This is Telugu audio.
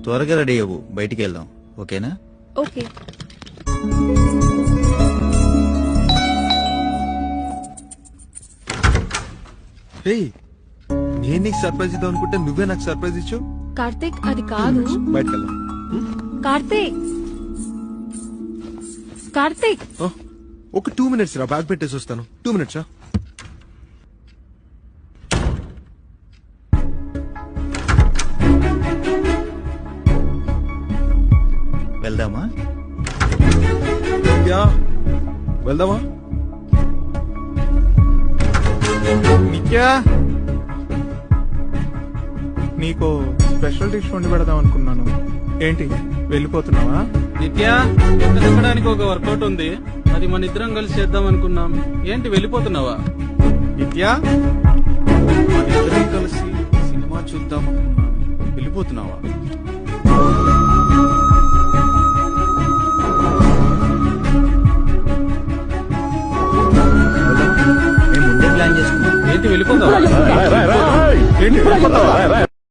త్వరగా రెడీ అవ్వు, బయటికి వెళ్దాం. ఓకేనా? ఓకే. నేను నీకు సర్ప్రైజ్ ఇద్దాం అనుకుంటే నువ్వే నాకు సర్ప్రైజ్ ఇచ్చావు. కార్తీక్ అది కాదు. బయటకు వెళ్దాం. కార్తీక్ కార్తీక్ ఒక 2 minutes రా, బ్యాగ్ పెట్టేసి వస్తాను. 2 minutes రా. వెళ్దామా? వెళ్దామా? నిత్యా, నీకు స్పెషల్ డిష్ వండి పెడదాం అనుకున్నాను. ఏంటి వెళ్ళిపోతున్నావా? నిత్య, ఎక్కడానికి ఒక వర్కౌట్ ఉంది, అది మన ఇద్దరం కలిసి చేద్దాం అనుకున్నాం. ఏంటి వెళ్ళిపోతున్నావా? నిత్యా, మన ఇద్దరం కలిసి సినిమా చూద్దాం అనుకున్నాను. వెళ్ళిపోతున్నావా? మేము ముందే ప్లాన్ చేసుకున్నాం. ఏంటి వెళ్ళిపోతావా? ఏంటి వెళ్ళిపోతావా?